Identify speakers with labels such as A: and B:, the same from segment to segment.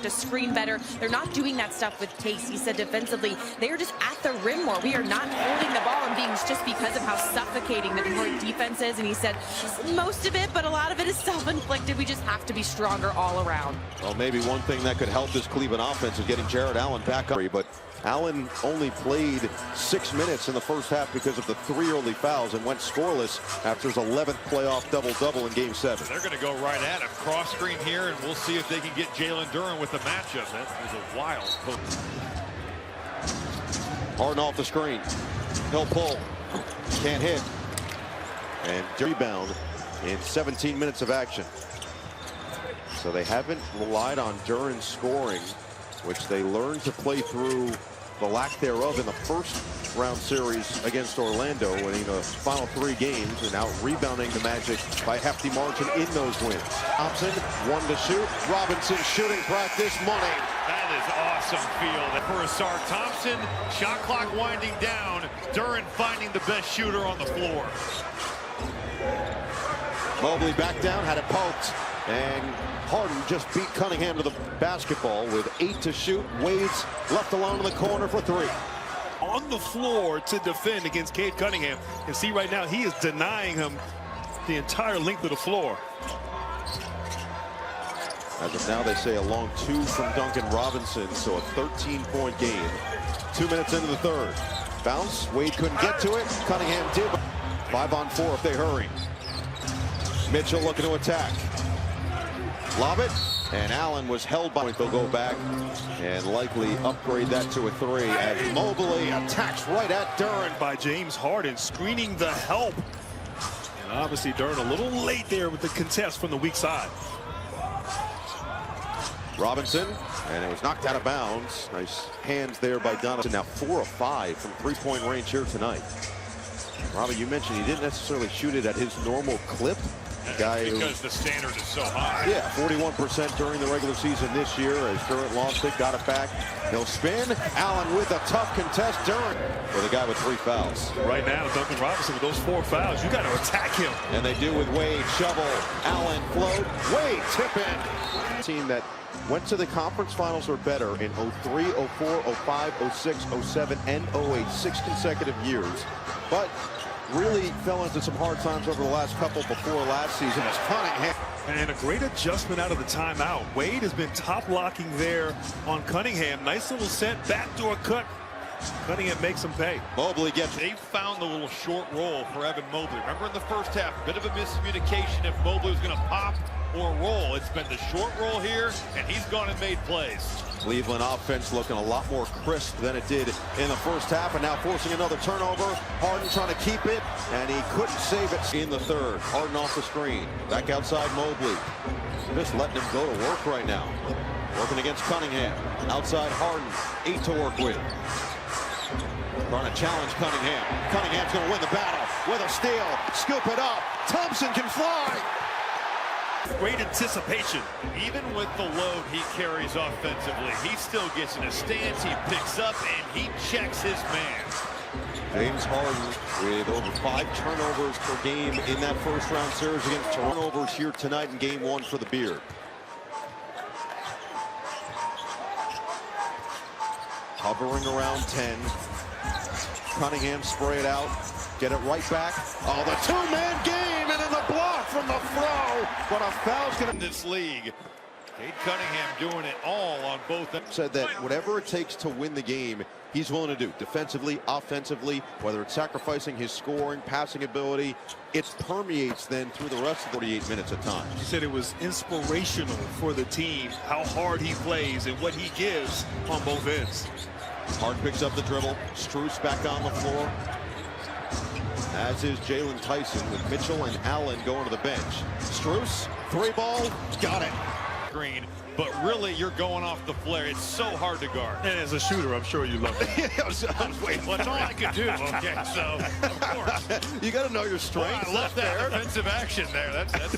A: to screen better. They're not doing that stuff with taste. He said defensively, they are just at the rim more. We are not holding the ball and being just because of how suffocating the Detroit defense is. And he said most of it, but a lot of it is self-inflicted. We just have to be stronger all around.
B: Well, maybe one thing that could help this Cleveland offense is getting Jared Allen back up. But Allen only played 6 minutes in the first half because of the 3 early fouls and went scoreless after his 11th playoff double-double in Game 7.
C: They're going to go right at him. Cross screen here, and we'll see if they can get Jalen Duren with the matchup. That was a wild poke.
B: Harden off the screen. He'll pull. Can't hit. And rebound in 17 minutes of action. So they haven't relied on Duren scoring, which they learned to play through the lack thereof in the first round series against Orlando, winning the final 3 games and out rebounding the Magic by a hefty margin in those wins. Thompson, 1 to shoot. Robinson shooting practice money.
C: That is awesome field for Asar Thompson. Shot clock winding down. Duren finding the best shooter on the floor.
B: Mobley back down, had it poked, and Harden just beat Cunningham to the basketball with 8 to shoot. Wade's left alone in the corner for 3.
D: On the floor to defend against Cade Cunningham. You see right now he is denying him the entire length of the floor.
B: As of now, they say a long 2 from Duncan Robinson, so a 13-point game. 2 minutes into the third. Bounce, Wade couldn't get to it. Cunningham did. 5-on-4 if they hurry. Mitchell looking to attack. Lob it, and Allen was held by. They'll go back and likely upgrade that to a 3 as Mobley attacks right at Duren.
D: By James Harden, screening the help. And obviously Duren a little late there with the contest from the weak side.
B: Robinson, and it was knocked out of bounds. Nice hands there by Donovan. Now 4 of 5 from 3-point range here tonight. Robbie, you mentioned he didn't necessarily shoot it at his normal clip.
C: Because the standard is so high.
B: Yeah, 41% during the regular season this year as Duren lost it, got it back. He'll spin. Allen with a tough contest. Duren for the guy with 3 fouls.
D: Right now, Duncan Robinson with those 4 fouls, you got to attack him.
B: And they do with Wade. Shovel. Allen float. Wade tip in. Team that went to the conference finals or better in 03, 04, 05, 06, 07, and 08. 6 consecutive years. But really fell into some hard times over the last couple before last season. As Cunningham.
D: And a great adjustment out of the timeout. Wade has been top blocking there on Cunningham. Nice little set, backdoor cut. Cunningham makes him pay.
B: Mobley gets.
C: They found the little short roll for Evan Mobley. Remember in the first half, a bit of a miscommunication if Mobley was going to pop or roll. It's been the short roll here, and he's gone and made plays.
B: Cleveland offense looking a lot more crisp than it did in the first half, and now forcing another turnover. Harden trying to keep it, and he couldn't save it in the third. Harden off the screen. Back outside Mobley. Just letting him go to work right now. Working against Cunningham. Outside Harden. 8 to work with. Trying to challenge Cunningham. Cunningham's going to win the battle with a steal. Scoop it up. Thompson can fly.
D: Great anticipation.
C: Even with the load he carries offensively, he still gets in a stance, he picks up, and he checks his man.
B: James Harden with over 5 turnovers per game in that first round series against turnovers here tonight in Game 1 for the Beard. Hovering around 10. Cunningham spray it out. Get it right back. Oh, the 2-man game, and in the block from the throw. But a foul's going to.
C: In this league, Cade Cunningham doing it all on both ends.
B: Said that whatever it takes to win the game, he's willing to do. Defensively, offensively, whether it's sacrificing his scoring, passing ability, it permeates then through the rest of 48 minutes at times.
D: He said it was inspirational for the team, how hard he plays and what he gives on both ends.
B: Hart picks up the dribble. Strus back on the floor. As is Jalen Tyson with Mitchell and Allen going to the bench. Strus, 3-ball, got it.
C: Green, but really you're going off the flare. It's so hard to guard.
D: And as a shooter, I'm sure you love it.
B: I was waiting.
C: Well, that's all I could do. Okay, so of course.
B: You got to know your strengths.
C: Well, I love that defensive action there. That's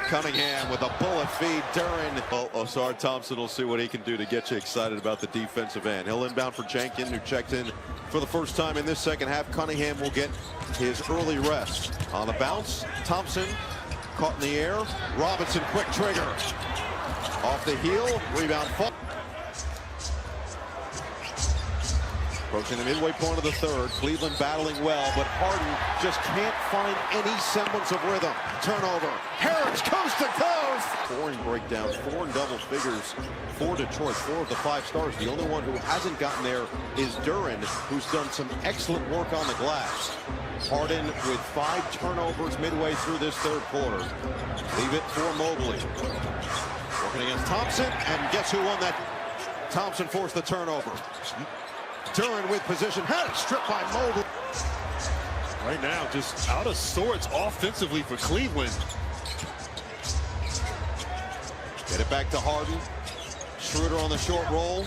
B: Cunningham with a bullet feed. Duren. Asar Thompson will see what he can do to get you excited about the defensive end. He'll inbound for Jenkins, who checked in for the first time in this second half. Cunningham will get his early rest. On the bounce, Thompson caught in the air. Robinson, quick trigger. Off the heel, rebound. Approaching the midway point of the third. Cleveland battling well, but Harden just can't find any semblance of rhythm. Turnover. Harris coast to coast. Scoring breakdown, 4 in double figures for Detroit. 4 of the 5 stars. The only one who hasn't gotten there is Duren, who's done some excellent work on the glass. Harden with 5 turnovers midway through this third quarter. Leave it for Mobley. Working against Thompson, and guess who won that? Thompson forced the turnover. Duren with position, had it stripped by Mobley.
D: Right now, just out of sorts offensively for Cleveland.
B: Get it back to Harden. Schroeder on the short roll.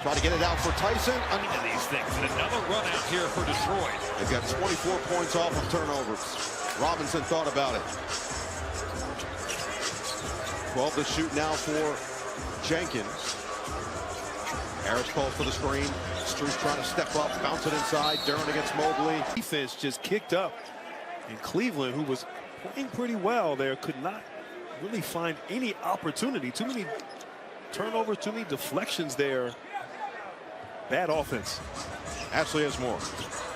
B: Try to get it out for Tyson.
C: Into these things, and another run out here for Detroit.
B: They've got 24 points off of turnovers. Robinson thought about it. 12 to shoot now for Jenkins. Harris calls for the screen. Strus trying to step up, bounce it inside. Duren against Mobley.
D: Defense just kicked up. And Cleveland, who was playing pretty well there, could not really find any opportunity. Too many turnovers, too many deflections there. Bad offense.
B: Ashley has more.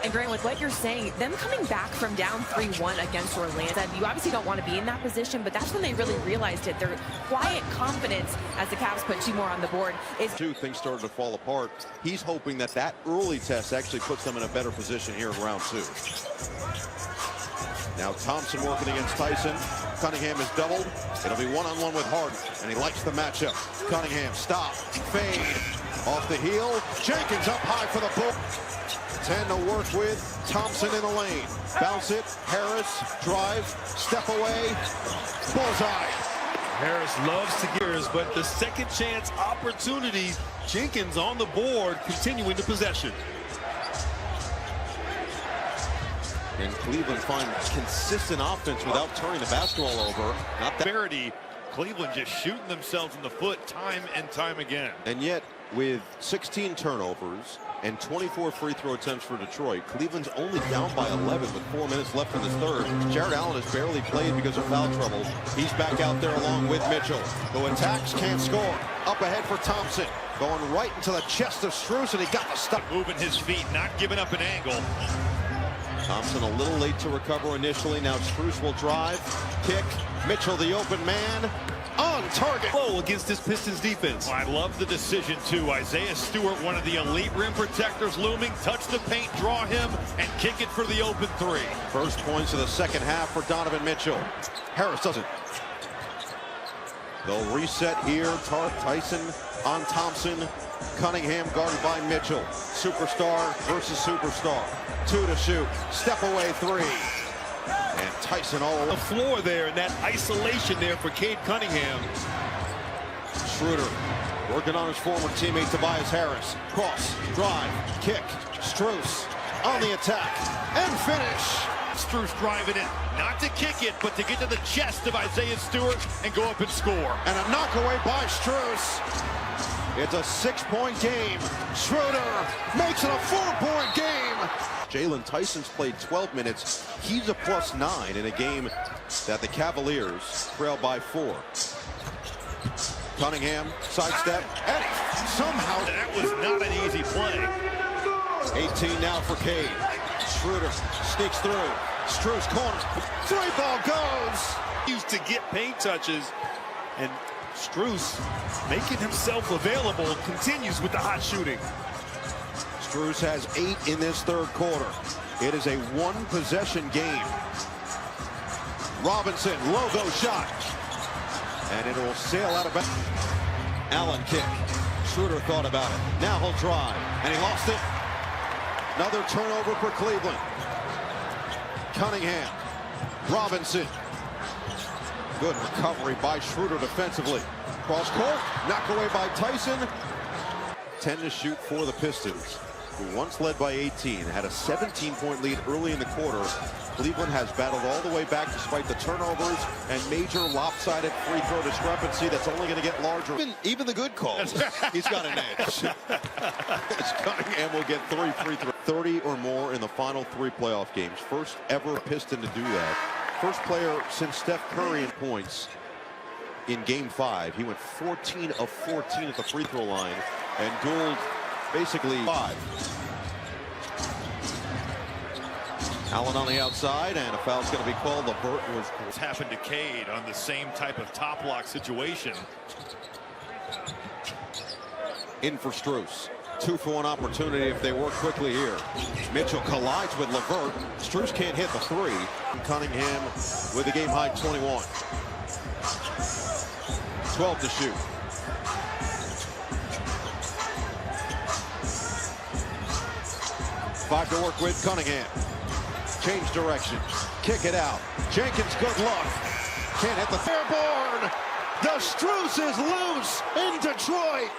A: And Grant, with what you're saying, them coming back from down 3-1 against Orlando, you obviously don't want to be in that position, but that's when they really realized it. Their quiet confidence as the Cavs put 2 more on the board is...
B: Things started to fall apart. He's hoping that that early test actually puts them in a better position here in round 2. Now Thompson working against Tyson. Cunningham is doubled. It'll be one-on-one with Harden, and he likes the matchup. Cunningham, stop, fade, off the heel. Jenkins up high for the pull. 10 to work with. Thompson in the lane. Bounce it. Harris, drive, step away. Bullseye.
D: Harris loves to gears, but the second chance opportunity. Jenkins on the board, continuing the possession.
B: And Cleveland find consistent offense without turning the basketball over. Not that.
C: Disparity. Cleveland just shooting themselves in the foot time and time again.
B: And yet, with 16 turnovers and 24 free throw attempts for Detroit, Cleveland's only down by 11 with 4 minutes left in this third. Jared Allen has barely played because of foul trouble. He's back out there along with Mitchell, who attacks, can't score. Up ahead for Thompson, going right into the chest of Strus, and he got the stop.
C: Moving his feet, not giving up an angle.
B: Thompson a little late to recover initially. Now Strus will drive, kick. Mitchell, the open man, on target.
D: Low against this Pistons defense.
C: I love the decision, too. Isaiah Stewart, one of the elite rim protectors looming. Touch the paint, draw him, and kick it for the open 3.
B: First points of the second half for Donovan Mitchell. Harris doesn't. They'll reset here. Tyson on Thompson. Cunningham guarded by Mitchell. Superstar versus superstar. 2 to shoot. Step away 3. And Tyson all over
D: the floor there, and that isolation there for Cade Cunningham.
B: Schroeder working on his former teammate Tobias Harris. Cross, drive, kick. Strus on the attack and finish.
C: Strus driving it, not to kick it, but to get to the chest of Isaiah Stewart and go up and score.
B: And a knockaway by Strus. It's a 6-point game. Schroeder makes it a 4-point game. Jalen Tyson's played 12 minutes. He's a +9 in a game that the Cavaliers trail by 4. Cunningham, sidestep, and somehow...
C: That was not an easy play.
B: 18 now for Cade. Schroeder sneaks through. Strus corner. 3-ball goes.
D: Used to get paint touches, and Strus making himself available, continues with the hot shooting.
B: Strus has 8 in this third quarter. It is a 1-possession game. Robinson, logo shot. And it will sail out of bounds. Allen kick. Schroeder thought about it. Now he'll drive. And he lost it. Another turnover for Cleveland. Cunningham. Robinson. Good recovery by Schroeder defensively. Cross court. Knocked away by Tyson. 10 to shoot for the Pistons, who once led by 18, had a 17-point lead early in the quarter. Cleveland has battled all the way back despite the turnovers and major lopsided free throw discrepancy that's only going to get larger. Even the good calls, he's got an edge. Cunningham will get 3 free throws. 30 or more in the final 3 playoff games. First ever Piston to do that. First player since Steph Curry in points in Game 5. He went 14 of 14 at the free throw line and dueled basically 5. Allen on the outside, and a foul's going to be called. LeVert was
C: It's happened to Cade on the same type of top lock situation.
B: in for Strus. 2-for-1 opportunity if they work quickly here. Mitchell collides with LeVert. Strus can't hit the 3. Cunningham with a game high 21. 12 to shoot. Five to work with. Cunningham. Change direction. Kick it out. Jenkins, good luck. Can't hit the Fairborn. The Strus is loose in Detroit.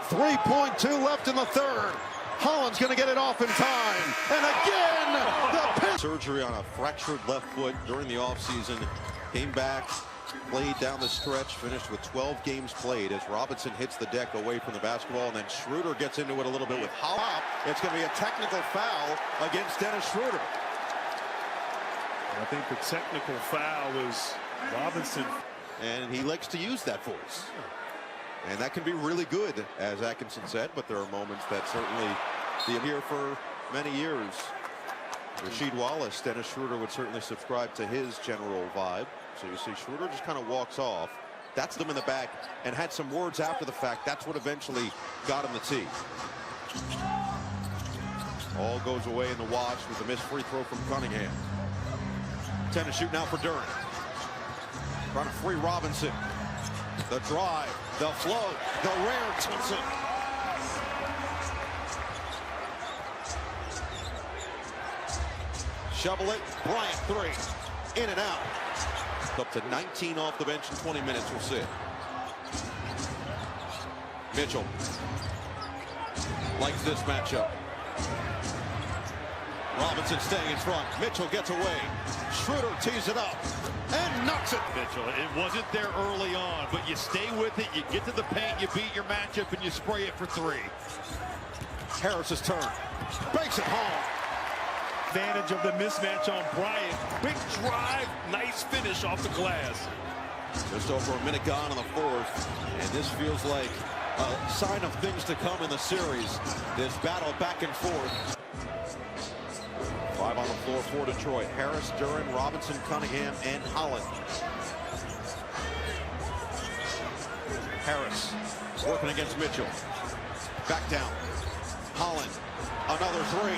B: 3.2 left in the third. Holland's going to get it off in time. And again, the surgery on a fractured left foot during the offseason. Came back, played down the stretch, finished with 12 games played as Robinson hits the deck away from the basketball, and then Schroeder gets into it a little bit with Holland. It's going to be a technical foul against Dennis Schroeder.
D: I think the technical foul was Robinson.
B: And he likes to use that voice. And that can be really good, as Atkinson said, but there are moments that certainly be here for many years. Rasheed Wallace, Dennis Schroeder would certainly subscribe to his general vibe. So you see Schroeder just kind of walks off. That's them in the back and had some words after the fact. That's what eventually got him the tee. All goes away in the wash with the missed free throw from Cunningham. 10 to shoot now for Durant. Trying to free Robinson. The drive, the float, the rare Thompson. Shovel it, Bryant 3, in and out. Up to 19 off the bench in 20 minutes, we'll see. Mitchell likes this matchup. Robinson staying in front. Mitchell gets away. Schroeder tees it up and knocks it.
C: Mitchell, it wasn't there early on, but you stay with it, you get to the paint, you beat your matchup, and you spray it for 3.
B: Harris's turn. Banks it home.
D: Advantage of the mismatch on Bryant. Quick drive, nice finish off the glass.
B: Just over a minute gone in the fourth, and this feels like a sign of things to come in the series. This battle back and forth. 5 on the floor for Detroit. Harris, Duran, Robinson, Cunningham, and Holland. Harris working against Mitchell. Back down. Holland, another 3.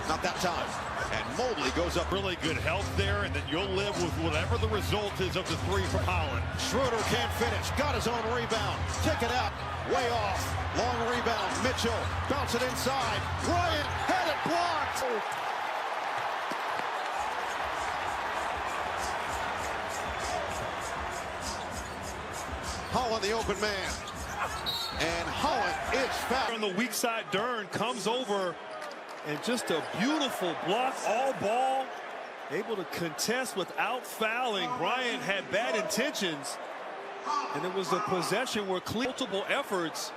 B: Not that time. And Mobley goes up.
C: Really good health there, and then you'll live with whatever the result is of the 3 from Holland.
B: Schroeder can't finish. Got his own rebound. Kick it out. Way off. Long rebound. Mitchell bounce it inside. Bryant had it blocked. Holland the open man. And Holland is fouled.
D: On the weak side, Dern comes over. And just a beautiful block, all ball, able to contest without fouling. Bryant had bad intentions, and it was a possession where multiple efforts,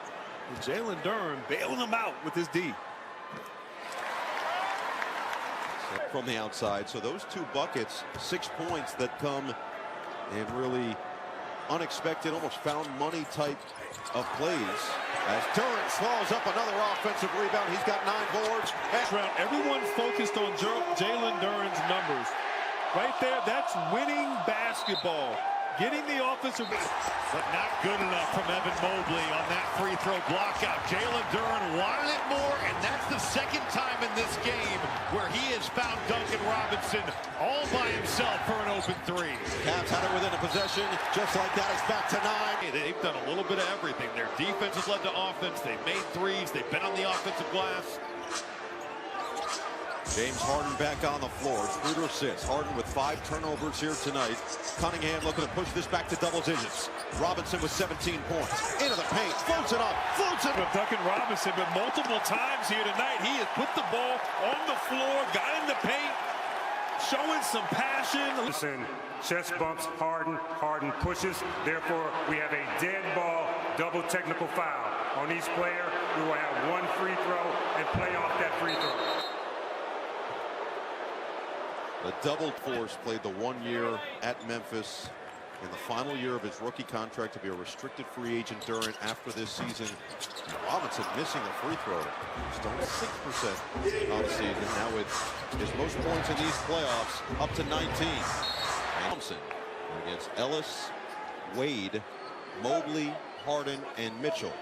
D: and Jalen Dern bailing him out with his D.
B: From the outside, so those 2 buckets, 6 points that come in really unexpected, almost found money type of plays. As Durant swallows up another offensive rebound, he's got 9 boards.
D: Everyone focused on Jalen Duren's numbers. Right there, that's winning basketball. Getting the offensive.
C: But not good enough from Evan Mobley on that free throw blockout. Jalen Duren wanted it more, and that's the second time in this game where he has found Duncan Robinson all by himself for an open 3.
B: Cavs had it within a possession. Just like that, it's back to 9.
C: They've done a little bit of everything. Their defense has led to offense. They've made 3s. They've been on the offensive glass.
B: James Harden back on the floor. Schroeder sits. Harden with 5 turnovers here tonight. Cunningham looking to push this back to double digits. Robinson with 17 points. Into the paint. Floats it up. Floats it up.
D: Duncan Robinson, but multiple times here tonight, he has put the ball on the floor, got in the paint, showing some passion.
E: Listen, chest bumps Harden. Harden pushes. Therefore, we have a dead ball, double technical foul on each player. We will have 1 free throw and play off that free throw.
B: The double force played the 1 year at Memphis. In the final year of his rookie contract to be a restricted free agent during after this season. Robinson missing a free throw. He's only 6% on the season. Now with his most points in these playoffs up to 19. Thompson against Ellis, Wade, Mobley, Harden, and Mitchell.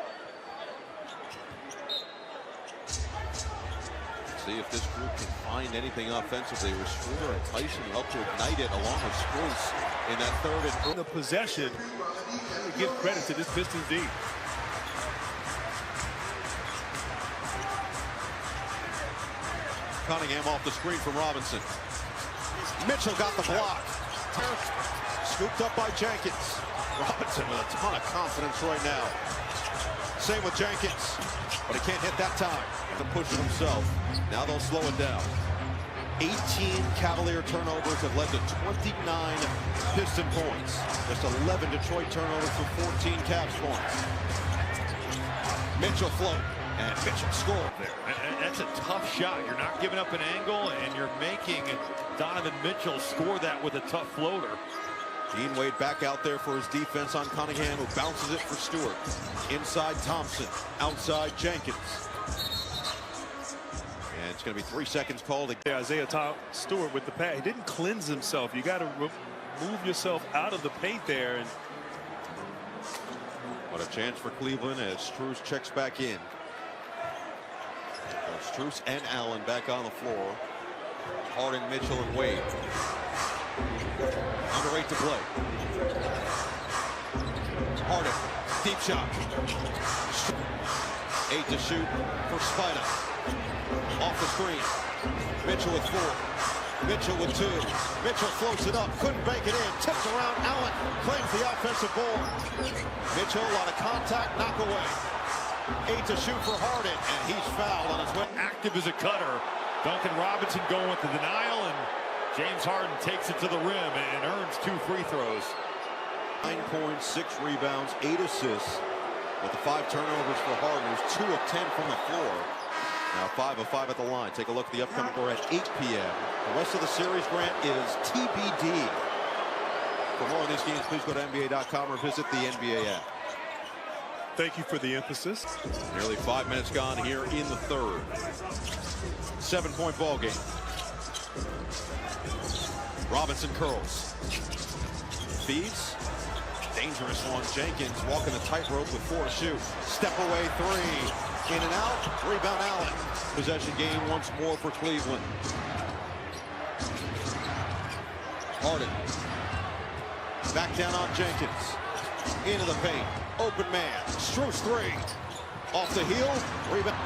B: See if this group can find anything offensively. Schroeder and Tyson help to ignite it along with Spruce in that third and
D: the possession. Give credit to this Pistons D.
B: Cunningham off the screen from Robinson. Mitchell got the block. Scooped up by Jenkins. Robinson with a ton of confidence right now. Same with Jenkins, but he can't hit that time. To push it himself. Now they'll slow it down. 18 Cavalier turnovers have led to 29 Piston points. Just 11 Detroit turnovers for 14 Cavs points. Mitchell float, and Mitchell scored there.
C: That's a tough shot. You're not giving up an angle, and you're making Donovan Mitchell score that with a tough floater.
B: Dean Wade back out there for his defense on Cunningham, who bounces it for Stewart. Inside Thompson, outside Jenkins. And it's going to be 3 seconds called.
D: Isaiah Stewart with the pass. He didn't cleanse himself. You got to move yourself out of the paint there. And
B: what a chance for Cleveland as Strus checks back in. So Strus and Allen back on the floor. Harden, Mitchell, and Wade. Under 8 to play. Harden, deep shot. 8 to shoot for Spida. Off the screen. Mitchell with 4. Mitchell with 2. Mitchell floats it up. Couldn't bank it in. Tipped around. Allen claims the offensive board. Mitchell, a lot of contact. Knock away. 8 to shoot for Harden. And he's fouled on his way.
C: Active as a cutter. Duncan Robinson going with the denial, and James Harden takes it to the rim and earns 2 free throws.
B: 9 points, 6 rebounds, 8 assists. With the 5 turnovers for Harden, who's 2 of 10 from the floor. Now 5 of 5 at the line. Take a look at the upcoming score at 8 p.m. The rest of the series, Grant, is TBD. For more on these games, please go to NBA.com or visit the NBA app.
D: thank you for the emphasis.
B: Nearly 5 minutes gone here in the third. 7-point ball game. Robinson curls. Feeds. Dangerous one. Jenkins walking the tightrope with 4 to shoot. Step away 3. In and out. Rebound Allen. Possession game once more for Cleveland. Harden. Back down on Jenkins. Into the paint. Open man. Strus 3. Off the heel. Rebound.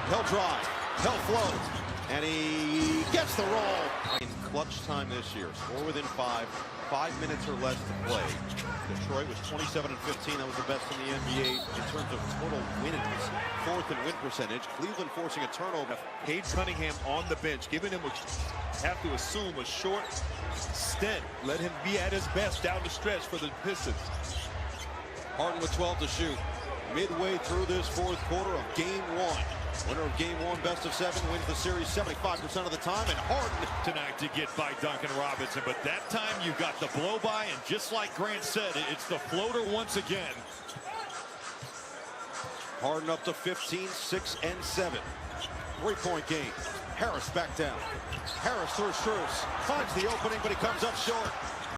B: He'll drive. He'll float. And he gets the roll. In clutch time this year. Score within 5. 5 minutes or less to play. Detroit was 27-15. That was the best in the NBA in terms of total wins. 4th in win percentage. Cleveland forcing a turnover.
D: Cade Cunningham on the bench, giving him have to assume a short stint. Let him be at his best down the stretch for the Pistons.
B: Harden with 12 to shoot. Midway through this 4th quarter of game 1. Winner of game 1, best of 7, wins the series 75% of the time. And Harden
C: Tonight to get by Duncan Robinson, but that time you got the blow by, and just like Grant said, it's the floater once again.
B: Harden up to 15, 6, and 7. 3-point game. Harris back down. Harris through Strus. Finds the opening, but he comes up short.